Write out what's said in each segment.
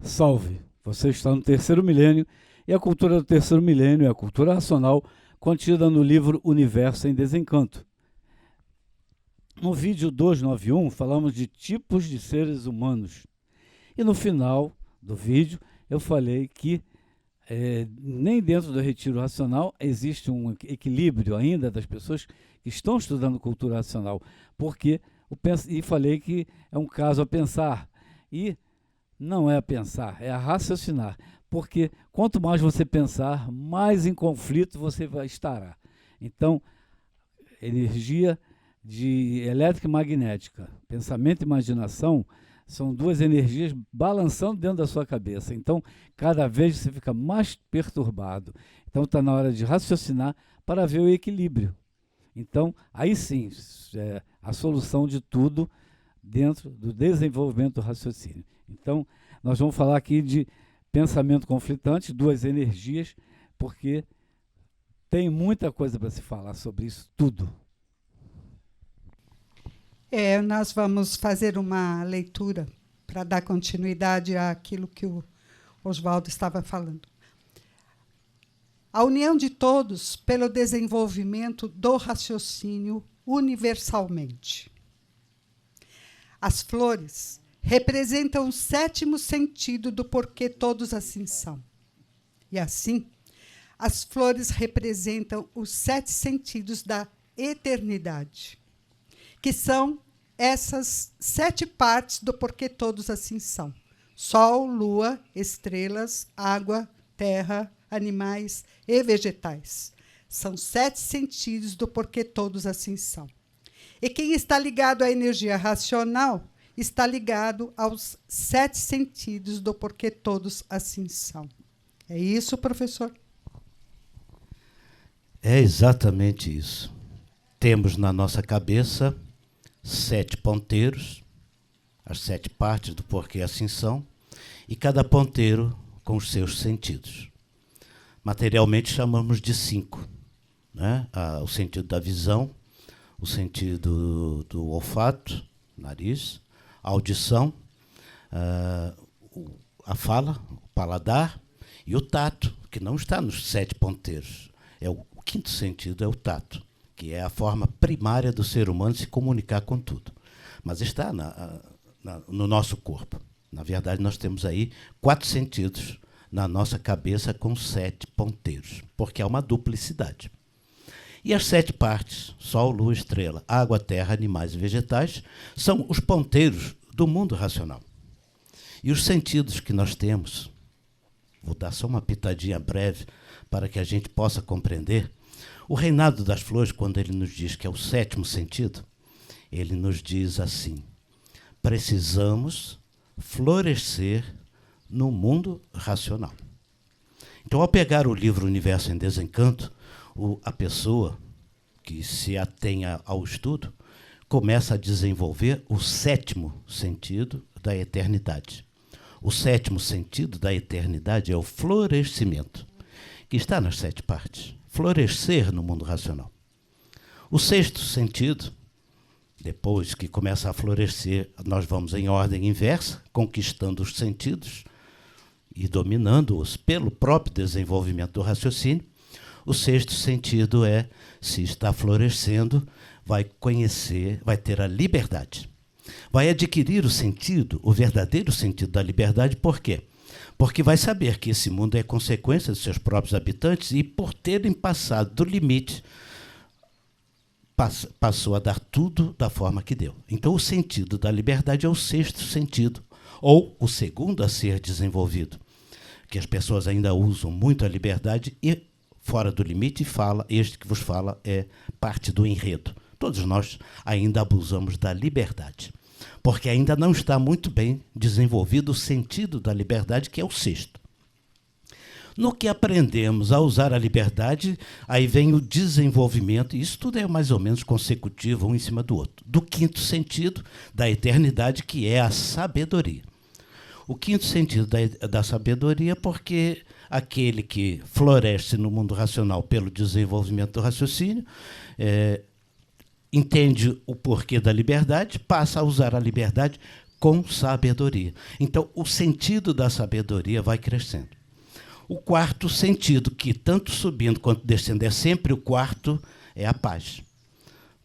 Salve! Você está no terceiro milênio e a cultura do terceiro milênio é a cultura racional contida no livro Universo em Desencanto. No vídeo 291 falamos de tipos de seres humanos e no final do vídeo eu falei que nem dentro do retiro racional existe um equilíbrio ainda das pessoas que estão estudando cultura racional, porque e falei que é um caso a pensar e não é a pensar, é a raciocinar, porque quanto mais você pensar, mais em conflito você vai estar. Então, energia de elétrica e magnética, pensamento e imaginação, são duas energias balançando dentro da sua cabeça. Então, cada vez você fica mais perturbado. Então, está na hora de raciocinar para ver o equilíbrio. Então, aí sim, a solução de tudo dentro do desenvolvimento do raciocínio. Então, nós vamos falar aqui de pensamento conflitante, duas energias, porque tem muita coisa para se falar sobre isso tudo. Nós vamos fazer uma leitura para dar continuidade àquilo que o Oswaldo estava falando. A união de todos pelo desenvolvimento do raciocínio universalmente. As flores representam o sétimo sentido do porquê todos assim são. E assim, as flores representam os 7 sentidos da eternidade, que são essas 7 partes do porquê todos assim são. Sol, lua, estrelas, água, terra, animais e vegetais. São 7 sentidos do porquê todos assim são. E quem está ligado à energia racional está ligado aos 7 sentidos do porquê todos assim são. É isso, professor? É exatamente isso. Temos na nossa cabeça 7 ponteiros, as 7 partes do porquê assim são, e cada ponteiro com os seus sentidos. Materialmente chamamos de 5, né? O sentido da visão, o sentido do olfato, nariz, a audição, a fala, o paladar e o tato, que não está nos 7 ponteiros. O 5º sentido é o tato, que é a forma primária do ser humano se comunicar com tudo. Mas está no nosso corpo. Na verdade, nós temos aí 4 sentidos na nossa cabeça com 7 ponteiros, porque é uma duplicidade. E as 7 partes, Sol, Lua, Estrela, Água, Terra, Animais e Vegetais, são os ponteiros do mundo racional. E os sentidos que nós temos, vou dar só uma pitadinha breve para que a gente possa compreender. O reinado das flores, quando ele nos diz que é o 7º sentido, ele nos diz assim: precisamos florescer no mundo racional. Então, ao pegar o livro Universo em Desencanto, a pessoa que se atenha ao estudo começa a desenvolver o 7º sentido da eternidade. O 7º sentido da eternidade é o florescimento, que está nas 7 partes. Florescer no mundo racional. O 6º sentido, depois que começa a florescer, nós vamos em ordem inversa, conquistando os sentidos e dominando-os pelo próprio desenvolvimento do raciocínio. O 6º sentido se está florescendo, vai conhecer, vai ter a liberdade. Vai adquirir o sentido, o verdadeiro sentido da liberdade. Por quê? Porque vai saber que esse mundo é consequência dos seus próprios habitantes e, por terem passado do limite, passou a dar tudo da forma que deu. Então, o sentido da liberdade é o 6º sentido, ou o segundo a ser desenvolvido, que as pessoas ainda usam muito a liberdade e, fora do limite, este que vos fala é parte do enredo. Todos nós ainda abusamos da liberdade, porque ainda não está muito bem desenvolvido o sentido da liberdade, que é o 6º. No que aprendemos a usar a liberdade, aí vem o desenvolvimento, e isso tudo é mais ou menos consecutivo, um em cima do outro, do 5º sentido da eternidade, que é a sabedoria. O 5º sentido da sabedoria, porque aquele que floresce no mundo racional pelo desenvolvimento do raciocínio, entende o porquê da liberdade, passa a usar a liberdade com sabedoria. Então, o sentido da sabedoria vai crescendo. O quarto sentido, que tanto subindo quanto descendo é sempre o quarto, é a paz.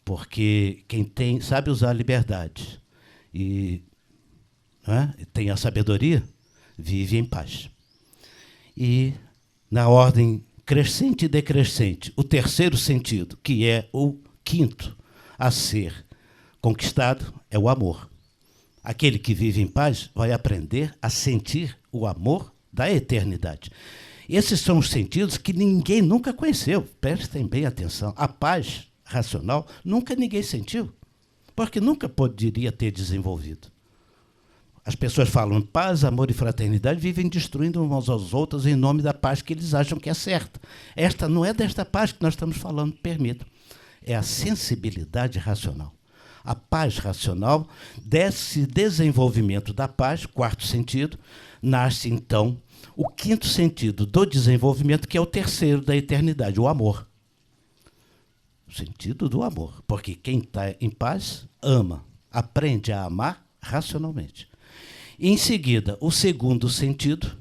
Porque quem sabe usar a liberdade e tem a sabedoria, vive em paz. E, na ordem crescente e decrescente, o terceiro sentido, que é o quinto a ser conquistado, é o amor. Aquele que vive em paz vai aprender a sentir o amor da eternidade. Esses são os sentidos que ninguém nunca conheceu. Prestem bem atenção. A paz racional nunca ninguém sentiu, porque nunca poderia ter desenvolvido. As pessoas falam paz, amor e fraternidade, vivem destruindo uns aos outros em nome da paz que eles acham que é certa. Esta não é desta paz que nós estamos falando, permito. É a sensibilidade racional. A paz racional, desse desenvolvimento da paz, quarto sentido, nasce, então, o quinto sentido do desenvolvimento, que é o terceiro da eternidade, o amor. O sentido do amor. Porque quem está em paz, ama, aprende a amar racionalmente. Em seguida, o segundo sentido,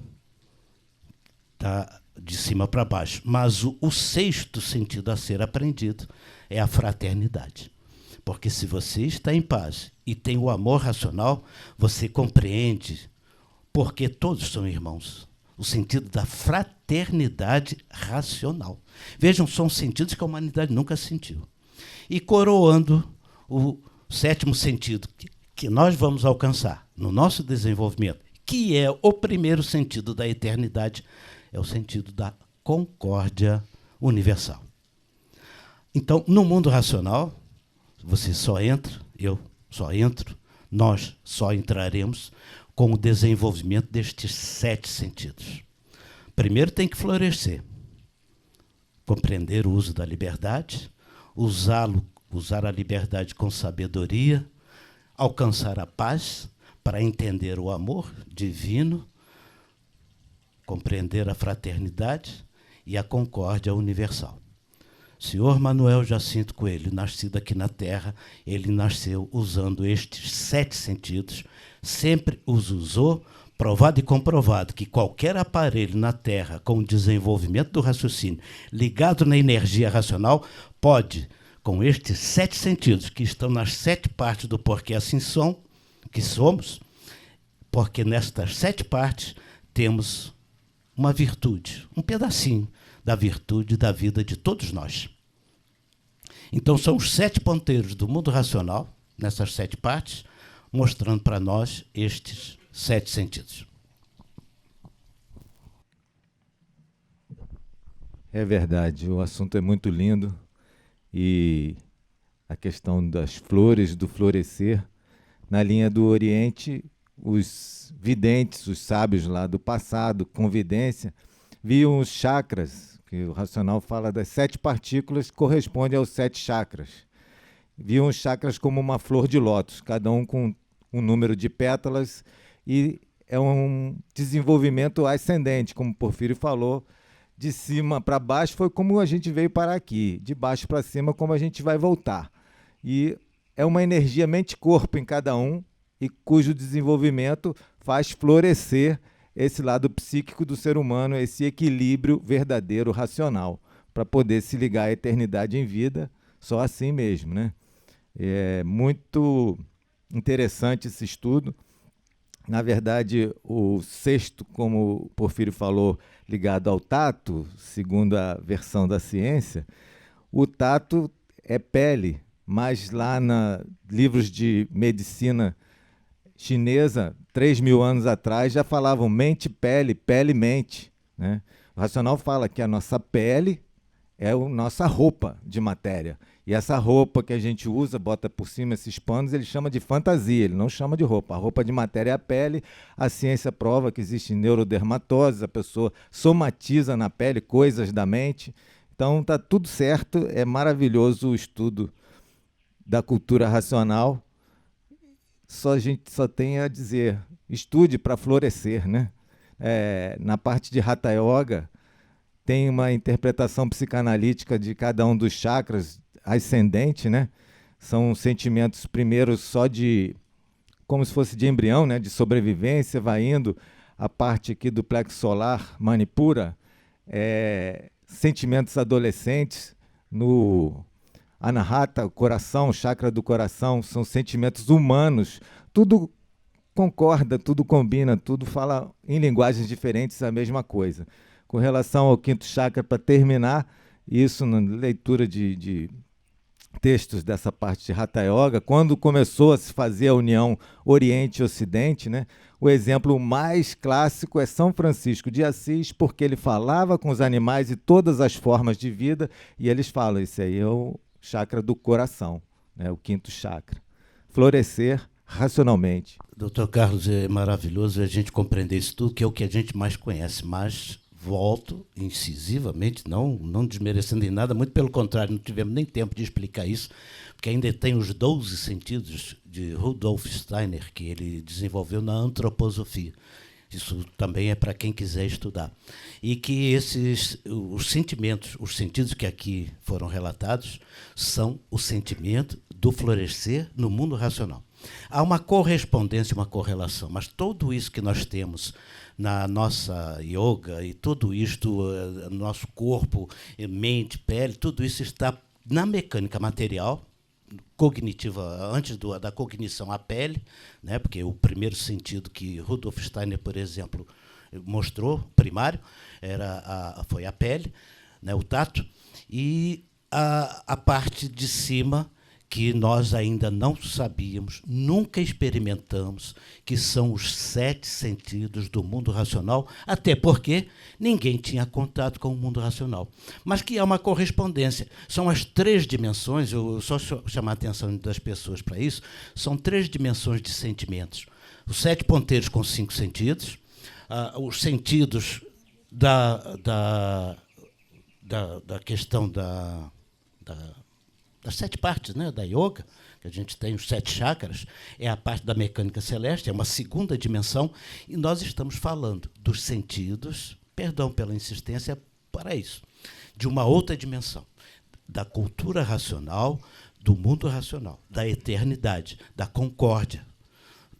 está de cima para baixo, mas o sexto sentido a ser aprendido é a fraternidade. Porque se você está em paz e tem o amor racional, você compreende porque todos são irmãos. O sentido da fraternidade racional. Vejam, são sentidos que a humanidade nunca sentiu. E coroando o sétimo sentido que nós vamos alcançar no nosso desenvolvimento, que é o primeiro sentido da eternidade, é o sentido da concórdia universal. Então, no mundo racional, você só entra, eu só entro, nós só entraremos com o desenvolvimento destes 7 sentidos. Primeiro tem que florescer, compreender o uso da liberdade, usar a liberdade com sabedoria, alcançar a paz para entender o amor divino, compreender a fraternidade e a concórdia universal. Senhor Manuel Jacinto Coelho, nascido aqui na Terra, ele nasceu usando estes 7 sentidos, sempre os usou, provado e comprovado que qualquer aparelho na Terra com o desenvolvimento do raciocínio ligado na energia racional pode, com estes 7 sentidos que estão nas 7 partes do porquê assim que somos, porque nestas 7 partes temos uma virtude, um pedacinho da virtude da vida de todos nós. Então, são os 7 ponteiros do mundo racional, nessas 7 partes, mostrando para nós estes 7 sentidos. É verdade, o assunto é muito lindo e a questão das flores, do florescer, na linha do Oriente, os videntes, os sábios lá do passado, com vidência, viam os chakras, que o racional fala das 7 partículas que correspondem aos 7 chakras. Viam os chakras como uma flor de lótus, cada um com um número de pétalas, e é um desenvolvimento ascendente, como o Porfírio falou, de cima para baixo foi como a gente veio parar aqui, de baixo para cima como a gente vai voltar. E é uma energia mente-corpo em cada um, e cujo desenvolvimento faz florescer esse lado psíquico do ser humano, esse equilíbrio verdadeiro, racional, para poder se ligar à eternidade em vida, só assim mesmo, né? É muito interessante esse estudo. Na verdade, o sexto, como o Porfírio falou, ligado ao tato, segundo a versão da ciência, o tato é pele, mas lá nos livros de medicina chinesa, 3.000 anos atrás, já falavam mente, pele, mente, né? O racional fala que a nossa pele é a nossa roupa de matéria. E essa roupa que a gente usa, bota por cima esses panos, ele chama de fantasia, ele não chama de roupa. A roupa de matéria é a pele, a ciência prova que existe neurodermatose, a pessoa somatiza na pele coisas da mente. Então está tudo certo, é maravilhoso o estudo da cultura racional. A gente só tem a dizer, estude para florescer, né? Na parte de Hatha Yoga, tem uma interpretação psicanalítica de cada um dos chakras ascendente, né? São sentimentos, primeiro, só de como se fosse de embrião, né, de sobrevivência, vai indo a parte aqui do plexo solar, Manipura, sentimentos adolescentes, no Anahata, o coração, o chakra do coração, são sentimentos humanos, tudo concorda, tudo combina, tudo fala em linguagens diferentes a mesma coisa. Com relação ao quinto chakra, para terminar, isso na leitura de textos dessa parte de Hatha Yoga, quando começou a se fazer a união Oriente e Ocidente, né, o exemplo mais clássico é São Francisco de Assis, porque ele falava com os animais e todas as formas de vida, e eles falam, esse aí é o chakra do coração, né, o quinto chakra. Florescer racionalmente. Doutor Carlos, é maravilhoso a gente compreender isso tudo, que é o que a gente mais conhece, mas volto incisivamente, não desmerecendo em nada, muito pelo contrário, não tivemos nem tempo de explicar isso, porque ainda tem os 12 sentidos de Rudolf Steiner, que ele desenvolveu na antroposofia. Isso também é para quem quiser estudar. E que os sentidos que aqui foram relatados, são o sentimento do florescer no mundo racional. Há uma correspondência, uma correlação, mas tudo isso que nós temos na nossa yoga e tudo isto, nosso corpo, mente, pele, tudo isso está na mecânica material, cognitiva, antes da cognição, a pele, né, porque o primeiro sentido que Rudolf Steiner, por exemplo, mostrou, primário, foi a pele, né, o tato, e a parte de cima, que nós ainda não sabíamos, nunca experimentamos, que são os 7 sentidos do mundo racional, até porque ninguém tinha contato com o mundo racional. Mas que há uma correspondência. São as 3 dimensões, eu só chamar a atenção das pessoas para isso, são 3 dimensões de sentimentos. Os 7 ponteiros com 5 sentidos, os sentidos da questão das 7 partes, né, da yoga, que a gente tem os 7 chakras, é a parte da mecânica celeste, é uma segunda dimensão, e nós estamos falando dos sentidos, perdão pela insistência para isso, de uma outra dimensão, da cultura racional, do mundo racional, da eternidade, da concórdia.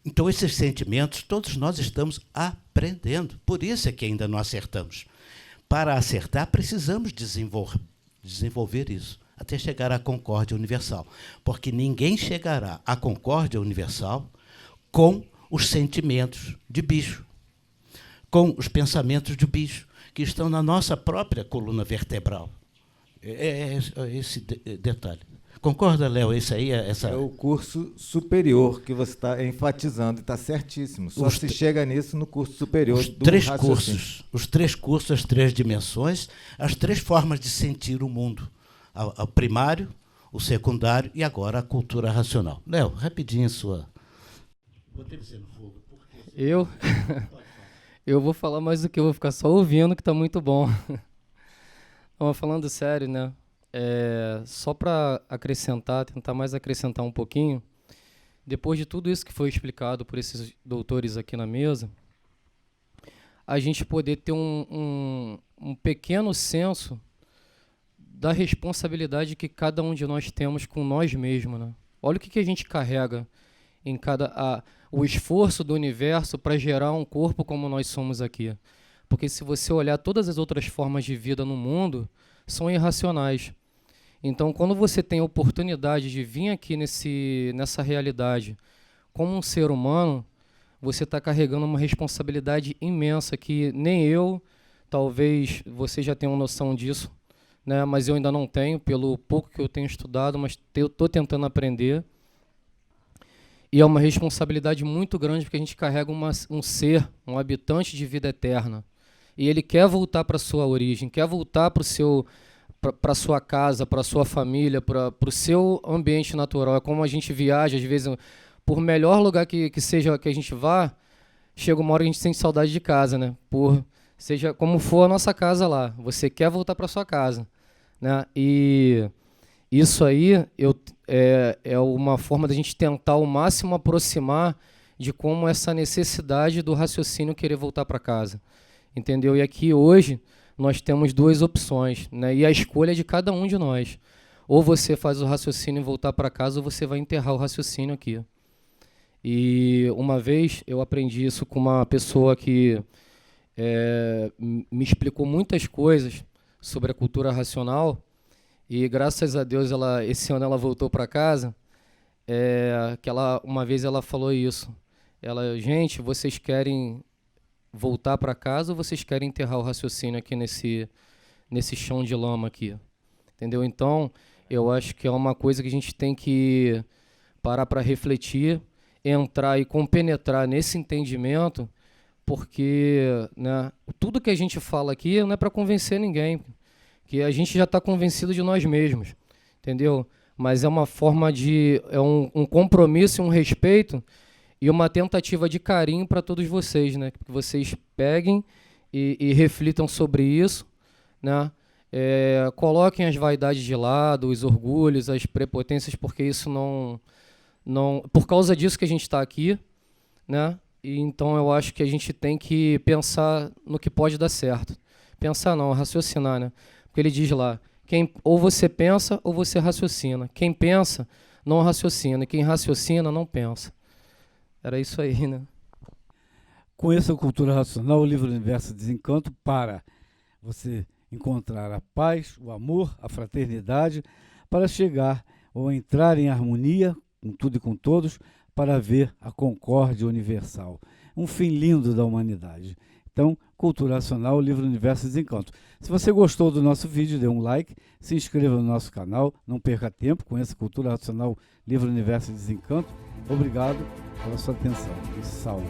Então, esses sentimentos, todos nós estamos aprendendo, por isso é que ainda não acertamos. Para acertar, precisamos desenvolver isso, até chegar à concórdia universal. Porque ninguém chegará à concórdia universal com os sentimentos de bicho, com os pensamentos de bicho, que estão na nossa própria coluna vertebral. É esse detalhe. Concorda, Léo? Esse aí é o curso superior que você está enfatizando, e está certíssimo. Só se chega nisso no curso superior do raciocínio. Os 3 cursos, as 3 dimensões, as 3 formas de sentir o mundo. O primário, o secundário e agora a cultura racional. Léo, rapidinho sua. Botei você no fogo. Eu vou falar mais do que eu vou ficar só ouvindo, que está muito bom. Então, falando sério, né? Só para acrescentar, tentar mais acrescentar um pouquinho, depois de tudo isso que foi explicado por esses doutores aqui na mesa, a gente poder ter um pequeno senso da responsabilidade que cada um de nós temos com nós mesmos, né? Olha o que a gente carrega em o esforço do universo para gerar um corpo como nós somos aqui. Porque se você olhar todas as outras formas de vida no mundo, são irracionais. Então, quando você tem a oportunidade de vir aqui nessa realidade como um ser humano, você está carregando uma responsabilidade imensa que nem eu, talvez você já tenha uma noção disso, né, mas eu ainda não tenho, pelo pouco que eu tenho estudado, mas eu estou tentando aprender. E é uma responsabilidade muito grande, porque a gente carrega um ser, um habitante de vida eterna. E ele quer voltar para a sua origem, quer voltar para a sua casa, para a sua família, para o seu ambiente natural. É como a gente viaja, às vezes, por melhor lugar que seja que a gente vá, chega uma hora que a gente sente saudade de casa, né? Seja como for a nossa casa lá, você quer voltar para a sua casa, né? E isso aí é uma forma da gente tentar ao máximo aproximar de como essa necessidade do raciocínio querer voltar para casa, entendeu? E aqui hoje nós temos 2 opções, né? E a escolha é de cada um de nós. Ou você faz o raciocínio e voltar para casa, ou você vai enterrar o raciocínio aqui. E uma vez eu aprendi isso com uma pessoa que me explicou muitas coisas sobre a cultura racional, e graças a Deus esse ano ela voltou para casa, uma vez ela falou isso. Gente, vocês querem voltar para casa ou vocês querem enterrar o raciocínio aqui nesse chão de lama aqui? Entendeu? Então, eu acho que é uma coisa que a gente tem que parar para refletir, entrar e compenetrar nesse entendimento, porque, né, tudo que a gente fala aqui não é para convencer ninguém, que a gente já está convencido de nós mesmos, entendeu? Mas é uma forma um compromisso, um respeito e uma tentativa de carinho para todos vocês, né? Que vocês peguem e reflitam sobre isso, né? Coloquem as vaidades de lado, os orgulhos, as prepotências, porque isso não por causa disso que a gente está aqui, né? E então eu acho que a gente tem que pensar no que pode dar certo. Pensar não, raciocinar, né? Porque ele diz lá, ou você pensa ou você raciocina. Quem pensa não raciocina, e quem raciocina não pensa. Era isso aí, né? Conheça a Cultura Racional, o livro Universo Desencanto, para você encontrar a paz, o amor, a fraternidade, para chegar ou entrar em harmonia com tudo e com todos, para ver a concórdia universal. Um fim lindo da humanidade. Então, Cultura Racional, livro Universo Desencanto. Se você gostou do nosso vídeo, dê um like, se inscreva no nosso canal, não perca tempo, conheça Cultura Racional, livro Universo Desencanto. Obrigado pela sua atenção. E salve!